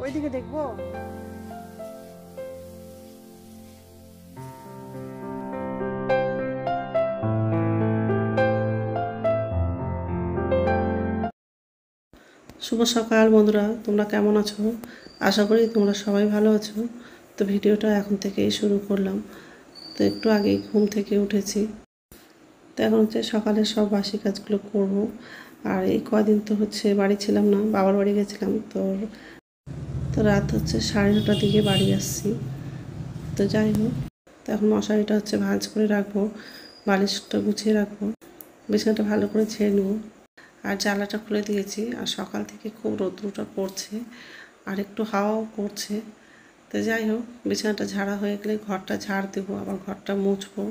ওইদিকে দেখবো। শুভ সকাল বন্ধুরা, তোমরা কেমন আছো? আশা করি তোমরা সবাই ভালো আছো। তো ভিডিওটা এখন থেকেই শুরু করলাম। তো একটু আগেই ঘুম থেকে উঠেছি। তো এখন হচ্ছে সকালের সব বাসি কাজগুলো করব। আর এই কয়দিন তো হচ্ছে বাড়ি ছিলাম না, বাবার বাড়ি গেছিলাম। তো রাত হচ্ছে 9:30টার দিকে বাড়ি আসছি। তো যাই হোক, তো এখন মশারিটা হচ্ছে ভাঁজ করে রাখবো, বালিশটা গুছিয়ে রাখবো, বিছানাটা ভালো করে ছেড়ে নেবো। আর জানলাটা খুলে দিয়েছি। আর সকাল থেকে খুব রৌদ্রটা পড়ছে আর একটু হাওয়াও করছে। তো যাই হোক, বিছানাটা ঝাড়া হয়ে গেলে ঘরটা ঝাড় দেবো, আবার ঘরটা মুছবো।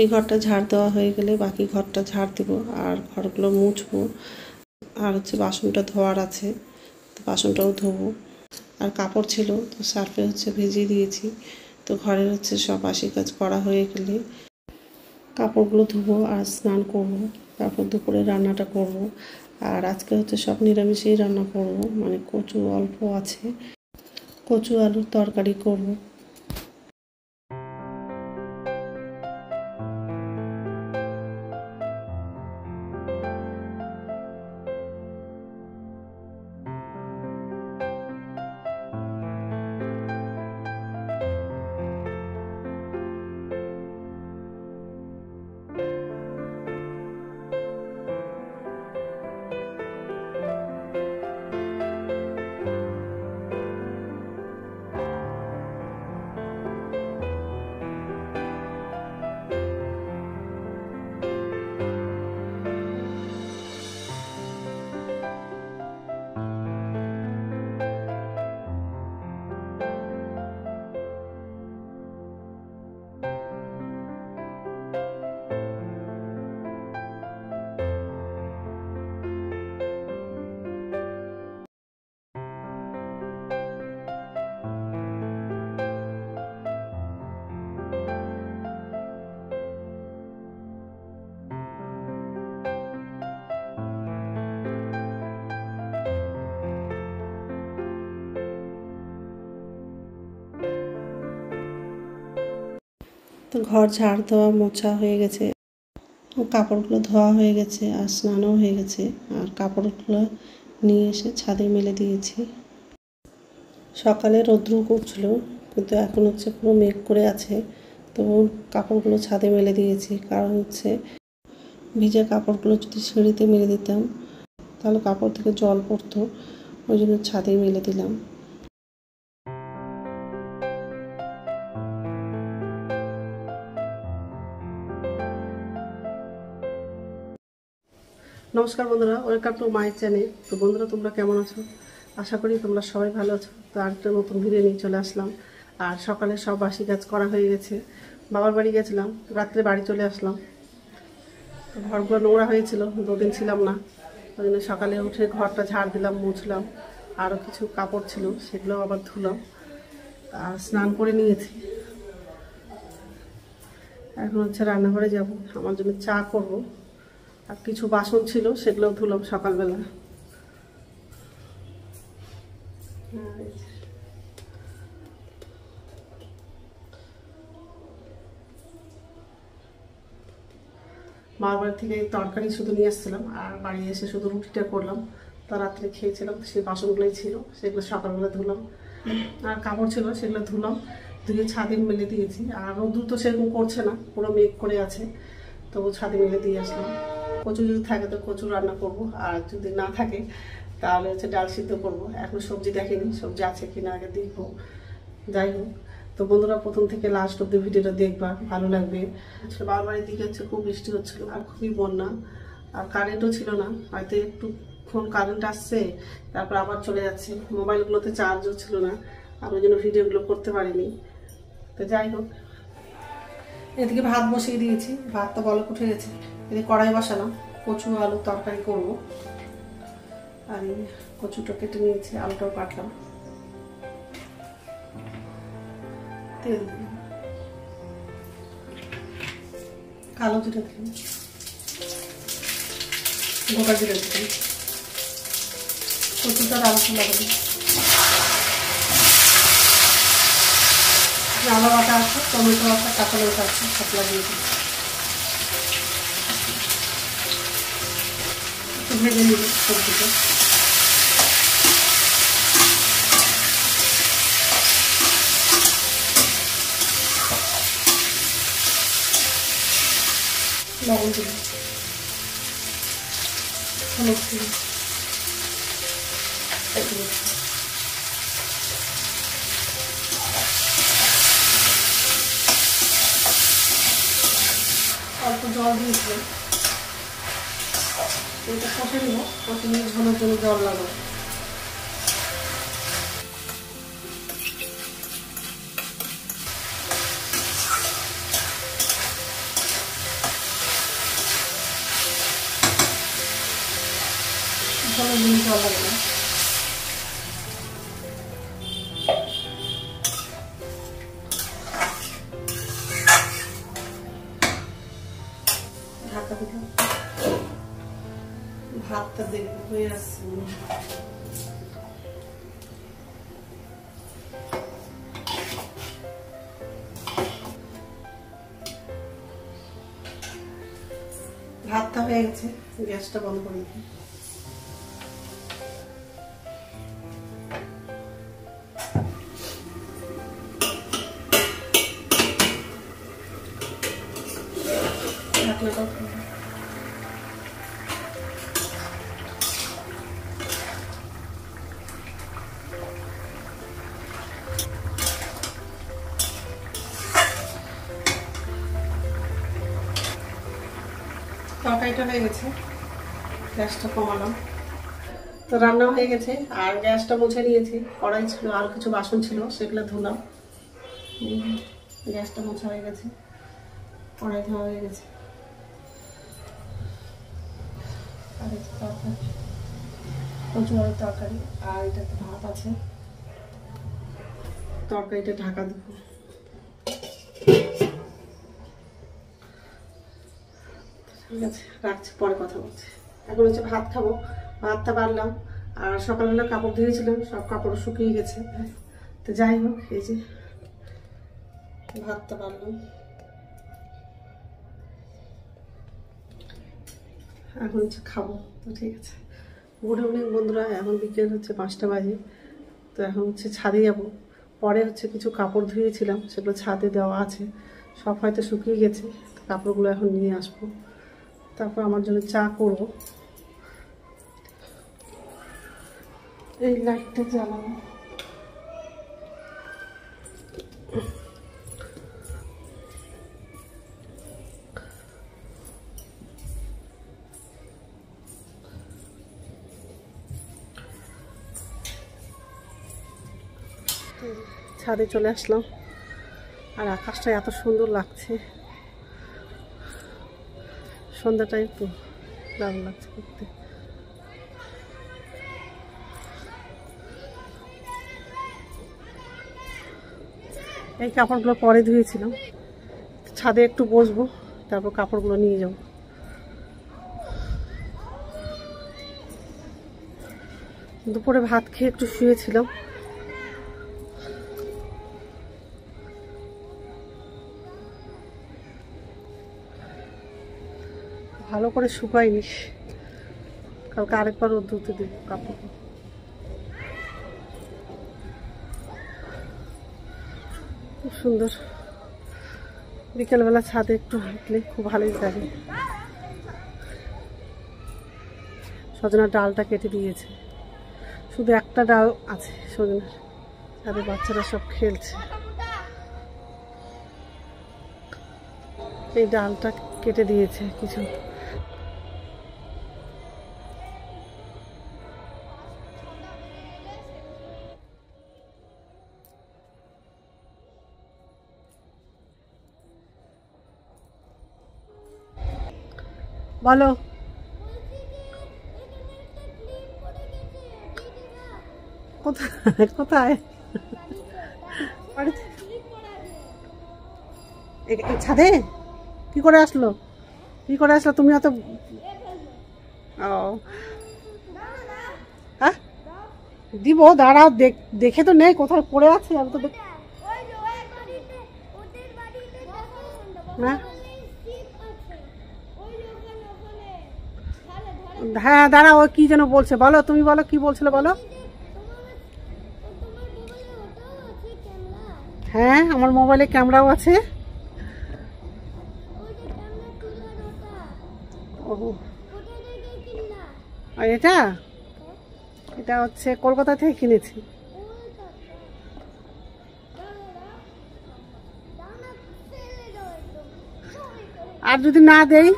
এই ঘরটা ঝাড় দেওয়া হয়ে গেলে বাকি ঘরটা ঝাড় দেবো আর ঘরগুলো মুছবো। আর হচ্ছে বাসনটা ধোয়ার আছে, তো বাসনটাও ধোবো। আর কাপড় ছিল, তো সার্ফে হচ্ছে ভিজিয়ে দিয়েছি। তো ঘরের হচ্ছে সব বাসি কাজ করা হয়ে গেলে কাপড়গুলো ধুবো আর স্নান করবো। তারপর দুপুরে রান্নাটা করব। আর আজকে হচ্ছে সব নিরামিষেই রান্না করব, মানে কচু অল্প আছে, কচু আলুর তরকারি করব। তো ঘর ঝাড় দেওয়া মোছা হয়ে গেছে, কাপড়গুলো ধোয়া হয়ে গেছে আর স্নানও হয়ে গেছে। আর কাপড়গুলো নিয়ে এসে ছাদে মেলে দিয়েছি। সকালে রৌদ্র করছিল, কিন্তু এখন হচ্ছে পুরো মেঘ করে আছে। তো কাপড়গুলো ছাদে মেলে দিয়েছি, কারণ হচ্ছে ভিজা কাপড়গুলো যদি সিঁড়িতে মেলে দিতাম তাহলে কাপড় থেকে জল পড়তো, ওই জন্য ছাদে মেলে দিলাম। নমস্কার বন্ধুরা, ওয়েলকাম টু মাই চ্যানেল। তো বন্ধুরা, তোমরা কেমন আছো? আশা করি তোমরা সবাই ভালো আছো। তো আরেকটা নতুন ভিডিও নিয়ে চলে আসলাম। আর সকালে সব বাসি কাজ করা হয়ে গেছে। বাবার বাড়ি গেছিলাম, রাত্রে বাড়ি চলে আসলাম। তো ঘরগুলো নোংরা হয়েছিল, 2 দিন ছিলাম না, ওই জন্য সকালে উঠে ঘরটা ঝাড় দিলাম, মুছলাম। আরও কিছু কাপড় ছিল, সেগুলো আবার ধুলাম। আর স্নান করে নিয়েছি। এখন হচ্ছে রান্নাঘরে যাব, আমার জন্য চা করব। আর কিছু বাসন ছিল, সেগুলোও ধুলাম সকালবেলা। মার বাড়ি থেকে তরকারি শুধু নিয়ে আসছিলাম, আর বাড়ি এসে শুধু রুটিটা করলাম। তা রাত্রে খেয়েছিলাম, সেই বাসনগুলোই ছিল, সেগুলো সকালবেলা ধুলাম। আর কাপড় ছিল সেগুলো ধুলাম, ধুয়ে ছাদে মেলে দিয়েছি। আর রোদ্দুর তো সেরকম করছে না, পুরো মেঘ করে আছে, তবু ছাদে মেলে দিয়ে আসলাম। কচু যদি থাকে তো কচু রান্না করব, আর যদি না থাকে তাহলে হচ্ছে ডাল সিদ্ধ করবো। এখন সবজি দেখিনি, সবজি আছে কিনা আগে দেখবো। যাই হোক, তো বন্ধুরা প্রথম থেকে লাস্ট অব্দি ভিডিওটা দেখবা, ভালো লাগবে। বাবার বাড়ির দিকে হচ্ছে খুব বৃষ্টি হচ্ছিল আর খুবই বন্যা, আর কারেন্টও ছিল না। হয়তো একটুক্ষণ কারেন্ট আসছে, তারপর আবার চলে যাচ্ছে। মোবাইলগুলোতে চার্জও ছিল না, আর ওই জন্য ভিডিওগুলো করতে পারিনি। তো যাই হোক, এদিকে ভাত বসিয়ে দিয়েছি, ভাত তো বলক উঠে গেছে। এদিকে কড়াই বসালাম, কচু আলু তরকারি করবো। আর কচুটা কেটে নিয়েছি, আলুটাও কাটলাম। তেল দিলাম, কালো জিরা দিলাম, গোটা জিরা দিলাম, কচুটা আলুটা লাগালাম। আদা বাটা আছে, টমেটো আছে, কাঁচা লঙ্কা আছে, সব লাগিয়ে দিই। একটু ভেজে নিব সবজিটা। লবণ দিল, হলুদ দিল, অল্প জল দিয়েছিলাম। এটা কষে নিব, কষে নিয়ে ঝোলের জন্য জল লাগাবো। ঝোলের জন্য জল লাগাবো। ঢাকা দিলাম, ভাতটা দেখবো হয়ে আসছে। ভাতটা হয়ে গেছে, গ্যাসটা বন্ধ করে দিই। ঢাকনাটাও খুলবো। তরকারিটা হয়ে গেছে, গ্যাসটা কমালাম। তো রান্না হয়ে গেছে, আর গ্যাসটা মুছে নিয়েছি। কড়াই ছিল আর কিছু বাসন ছিল, সেগুলো ধুলাম। গ্যাসটা মোছা হয়ে গেছে, কড়াই ধোয়া হয়ে গেছে। আর তরকারি, কচু আলুর তরকারি, আর এটাতে ভাত আছে। তরকারিটা ঢাকা দেবো। ঠিক আছে, রাখছি, পরে কথা বলছি। এখন হচ্ছে ভাত খাবো। ভাতটা বাড়লাম, আর সকালবেলা কাপড় ধুয়েছিলাম, সব কাপড় শুকিয়ে গেছে। তো যাই হোক, এই যে ভাতটা বাড়লাম, এখন হচ্ছে খাবো। তো ঠিক আছে, গুড ইভিনিং বন্ধুরা। এখন বিকেল হচ্ছে 5টা বাজে। তো এখন হচ্ছে ছাদে যাব। পরে হচ্ছে কিছু কাপড় ধুয়েছিলাম, সেগুলো ছাদে দেওয়া আছে, সব হয়তো শুকিয়ে গেছে। কাপড়গুলো এখন নিয়ে আসবো, তারপর আমার জন্য চা করব। এই লাইটটা জ্বালাবো। ছাদে চলে আসলাম, আর আকাশটা এত সুন্দর লাগছে। সন্ধ্যাটা একটু দারুণ লাগছে দেখতে। এই কাপড়গুলো পরে ধুয়েছিলাম, ছাদে একটু বসবো, তারপর কাপড়গুলো নিয়ে যাব। দুপুরে ভাত খেয়ে একটু শুয়েছিলাম। ভালো করে শুকায়নি, কালকে আরেকবার রোদ ধুতে দিব কাপড়। খুব সুন্দর, বিকেলবেলা ছাদে একটু হাঁটলে খুব ভালোই লাগে। সজনার ডালটা কেটে দিয়েছে, শুধু একটা ডাল আছে সজনার, ছাদে বাচ্চারা সব খেলছে। এই ডালটা কেটে দিয়েছে কিছু। বলো, কোথায় কোথায়? ছাদে কি করে আসলো? কি করে আসলো তুমি? অত হ্যাঁ দিব, দাঁড়াও, দেখে তো নেই কোথায় পড়ে আছে। আমি তো হ্যাঁ দাঁড়াও, কি যেন বলছে বলো, তুমি বলো কি বলছিলে বলো। হ্যাঁ আমার মোবাইলে ক্যামেরাও আছে। আর এটা এটা হচ্ছে কলকাতা থেকে কিনেছি। আর যদি না দেই?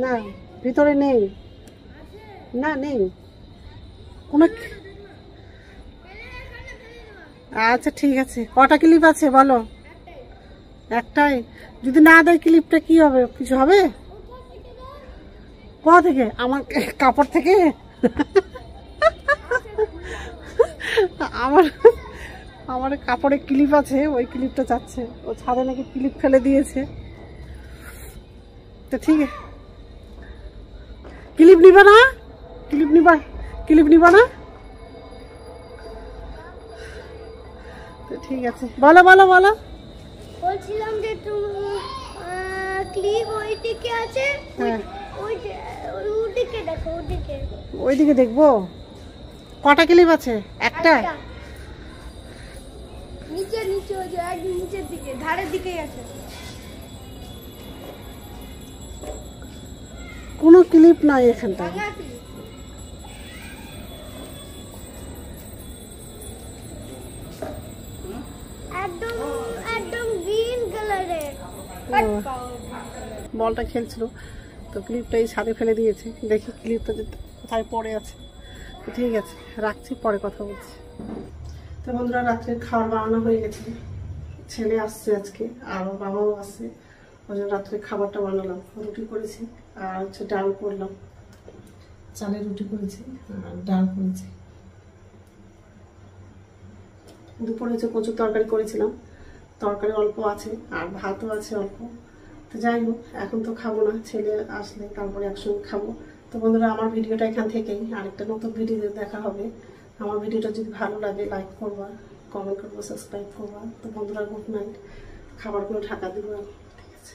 না ভিতরে নেই, না নেই কোনো। আচ্ছা ঠিক আছে, কটা ক্লিপ আছে বলো? একটাই। যদি না দেয় ক্লিপটা কি হবে? কিছু হবে? কোথা থেকে? আমার কাপড় থেকে? আমার আমার কাপড়ে ক্লিপ আছে, ওই ক্লিপটা চাচ্ছে। ও ছাদে নাকি ক্লিপ ফেলে দিয়েছে। তো ঠিক আছে, ক্লিপ নিবা না? ক্লিপ নিবা? ক্লিপ নিবা না? তো ঠিক আছে, বলো বলো বলো। বলছিলাম যে তুমি ক্লিপ ওই দিকে আছে। হ্যাঁ ওইদিকে দেখো, ওইদিকে। ওইদিকে দেখবো? কটা ক্লিপ আছে? একটা। নিচে নিচে, ওই যে একদম নিচের দিকে, ধারের দিকেই আছে। কোনো ক্লিপ নাই এখানটায়। একদম একদম গ্রিন কালারের। বলটা খেলছিল তো ক্লিপটা এই ছাদে ফেলে দিয়েছে। দেখি ক্লিপটা কোথায় পড়ে আছে। ঠিক আছে রাখছি, পরে কথা বলছি। তো বন্ধুরা, রাত্রে খাবার বানানো হয়ে গেছে। ছেলে আসছে আজকে আর ওর বাবাও আসছে, ওই জন্য রাত্রে খাবারটা বানালাম। রুটি করেছি আর হচ্ছে ডাল করলাম। চালের রুটি করেছি আর ডাল করেছি। দুপুরে হচ্ছে কচুর তরকারি করেছিলাম, তরকারি অল্প আছে আর ভাতও আছে অল্প। তো যাই হোক, এখন তো খাবো না, ছেলে আসলে তারপরে একসঙ্গে খাবো। তো বন্ধুরা, আমার ভিডিওটা এখান থেকেই, আরেকটা নতুন ভিডিওতে দেখা হবে। আমার ভিডিওটা যদি ভালো লাগে লাইক করবা, কমেন্ট করবো, সাবস্ক্রাইব করবা। তো বন্ধুরা, গুড নাইট। খাবারগুলো ঢাকা দিব। ঠিক আছে।